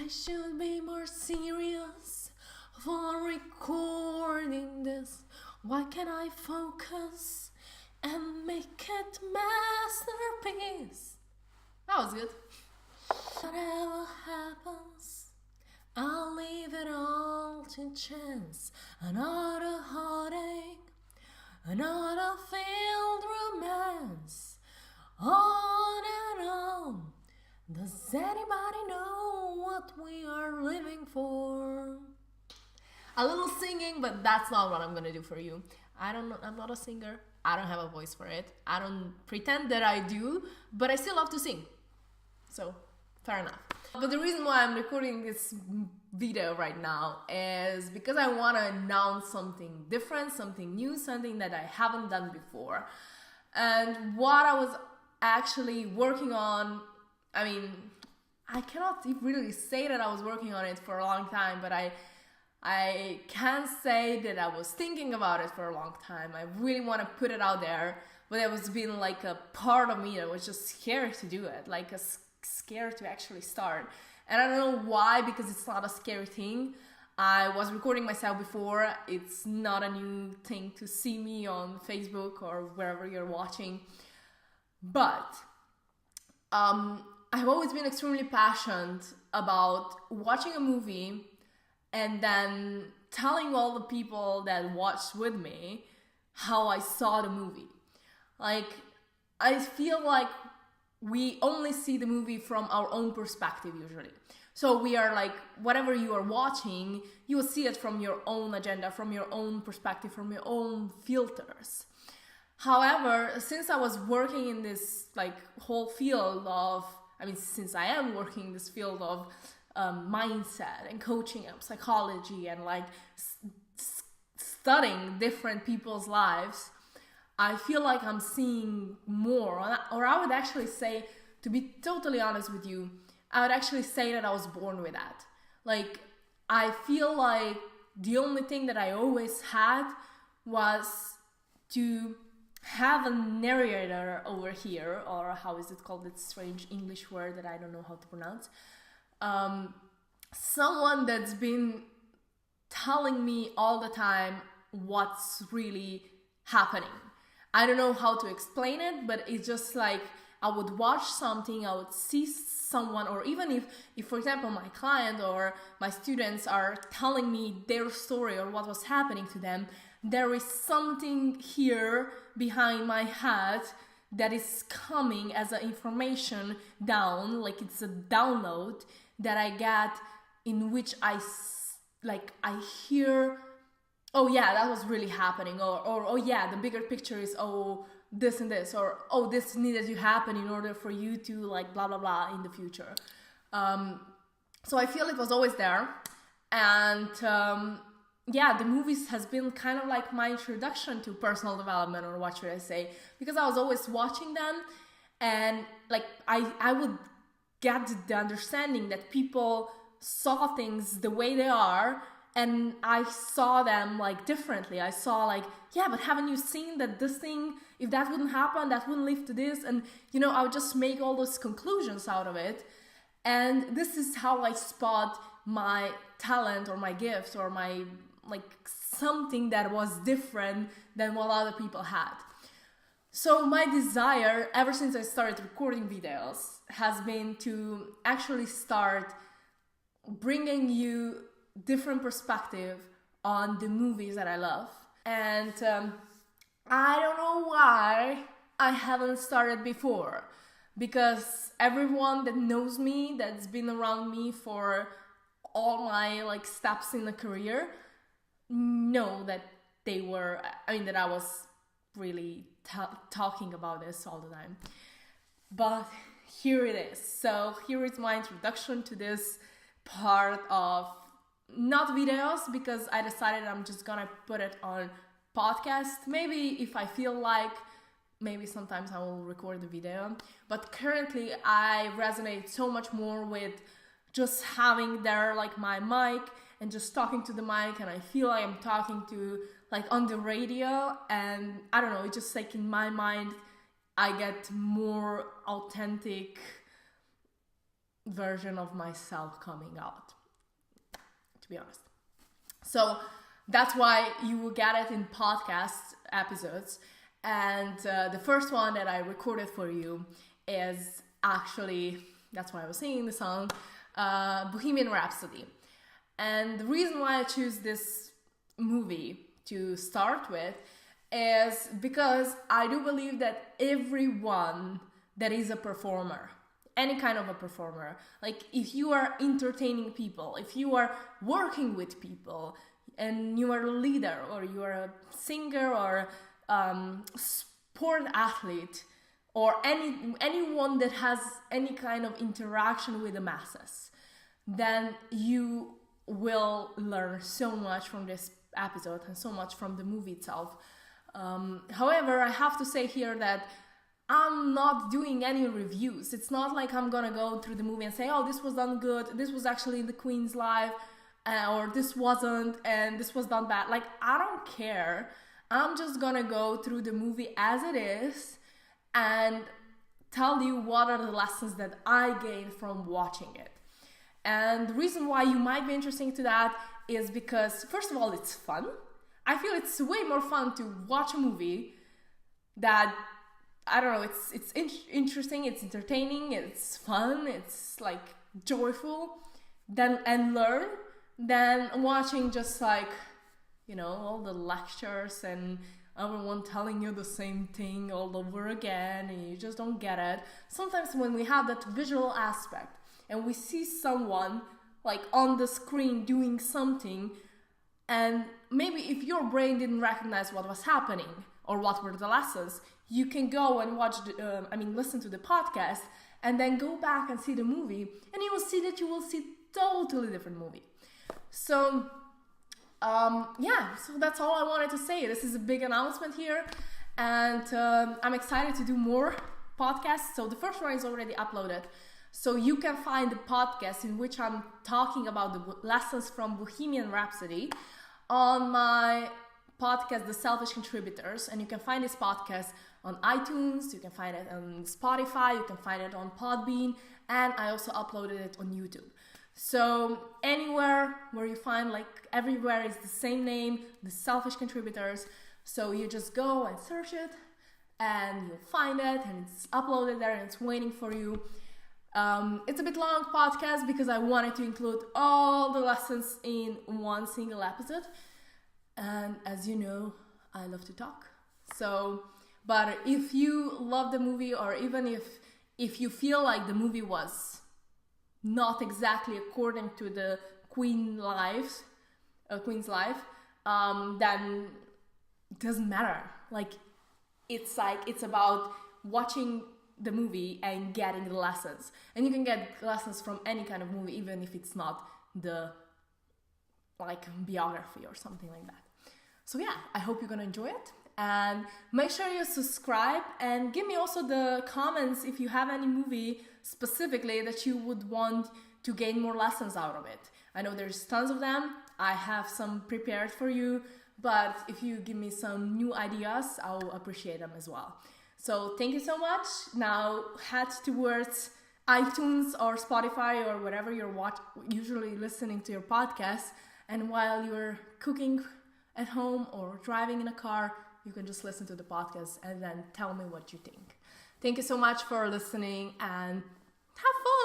I should be more serious for recording this. Why can't I focus and make it masterpiece? That was good. Whatever happens, I'll leave it all to chance. Another heartache, another failed romance. On and on. Does anybody know what we are living for? A little singing, but that's not what I'm gonna do for you. I'm not a singer. I don't have a voice for it. I don't pretend that I do, but I still love to sing. So, fair enough. But the reason why I'm recording this video right now is because I want to announce something different, something new, something that I haven't done before. And what I was actually working on, I mean, I cannot really say that I was working on it for a long time, but I can say that I was thinking about it for a long time. I really want to put it out there, but it was been like a part of me that was just scared to do it, like scared to actually start. And I don't know why, because it's not a scary thing. I was recording myself before. It's not a new thing to see me on Facebook or wherever you're watching. But I've always been extremely passionate about watching a movie and then telling all the people that watched with me how I saw the movie. Like, I feel like we only see the movie from our own perspective usually. So we are like, whatever you are watching, you will see it from your own agenda, from your own perspective, from your own filters. However, since I was working in this like whole field of, since I am working in this field of mindset and coaching and psychology and like studying different people's lives, I feel like I'm seeing more, or I would actually say, to be totally honest with you, I would actually say that I was born with that. Like, I feel like the only thing that I always had was to have a narrator over here, or how is it called, that strange English word that I don't know how to pronounce. Someone that's been telling me all the time what's really happening. I don't know how to explain it, but it's just like I would watch something, I would see someone, or even if for example my client or my students are telling me their story or what was happening to them, there is something here behind my head that is coming as an information down, like it's a download that I get, in which I hear, oh yeah, that was really happening, or oh yeah, the bigger picture is, oh, this and this, or oh, this needed to happen in order for you to like blah blah blah in the future. So I feel it was always there, and the movies has been kind of like my introduction to personal development, or what should I say, because I was always watching them, and like I would get the understanding that people saw things the way they are, and I saw them like differently. I saw like, yeah, but haven't you seen that this thing, if that wouldn't happen, that wouldn't lead to this? And, I would just make all those conclusions out of it. And this is how I spot my talent or my gift or my, like, something that was different than what other people had. So my desire, ever since I started recording videos, has been to actually start bringing you different perspective on the movies that I love. And I don't know why I haven't started before, because everyone that knows me, that's been around me for all my like steps in the career, know that that I was really talking about this all the time. But here it is. So here is my introduction to this part of not videos, because I decided I'm just gonna put it on podcast. Maybe if I feel like, maybe sometimes I will record the video, but currently I resonate so much more with just having there like my mic and just talking to the mic, and I feel like I'm talking to like on the radio, and I don't know, it's just like in my mind I get more authentic version of myself coming out, to be honest. So that's why you will get it in podcast episodes. And the first one that I recorded for you is actually, that's why I was singing the song, Bohemian Rhapsody. And the reason why I choose this movie to start with is because I do believe that everyone that is a performer, any kind of a performer, like if you are entertaining people, if you are working with people, and you are a leader, or you are a singer, or sport athlete, or anyone that has any kind of interaction with the masses, then you will learn so much from this episode and so much from the movie itself. However, I have to say here that I'm not doing any reviews. It's not like I'm gonna go through the movie and say, oh, this was done good, this was actually in the Queen's life, or this wasn't, and this was done bad. Like, I don't care. I'm just gonna go through the movie as it is and tell you what are the lessons that I gained from watching it. And the reason why you might be interested to that is because, first of all, it's fun. I feel it's way more fun to watch a movie that, I don't know, it's interesting, it's entertaining, it's fun, it's like joyful, and learn, than watching just like, you know, all the lectures and everyone telling you the same thing all over again and you just don't get it. Sometimes when we have that visual aspect and we see someone like on the screen doing something, and maybe if your brain didn't recognize what was happening or what were the lessons, you can go and listen to the podcast and then go back and see the movie, and you will see that you will see totally different movie. So, so that's all I wanted to say. This is a big announcement here, and I'm excited to do more podcasts. So the first one is already uploaded. So you can find the podcast in which I'm talking about the lessons from Bohemian Rhapsody on my podcast, The Selfish Contributors. And you can find this podcast on iTunes, you can find it on Spotify, you can find it on Podbean, and I also uploaded it on YouTube. So anywhere where you find, like everywhere is the same name, The Selfish Contributors. So you just go and search it and you'll find it, and it's uploaded there and it's waiting for you. It's a bit long podcast because I wanted to include all the lessons in one single episode. And as you know, I love to talk. So, but if you love the movie, or even if you feel like the movie was not exactly according to the Queen's life, then it doesn't matter. Like it's about watching the movie and getting the lessons. And you can get lessons from any kind of movie, even if it's not the like biography or something like that. So yeah, I hope you're gonna enjoy it. And make sure you subscribe and give me also the comments if you have any movie specifically that you would want to gain more lessons out of it. I know there's tons of them. I have some prepared for you, but if you give me some new ideas, I'll appreciate them as well. So thank you so much. Now head towards iTunes or Spotify or whatever you're usually listening to your podcast. And while you're cooking at home or driving in a car, you can just listen to the podcast and then tell me what you think. Thank you so much for listening, and have fun.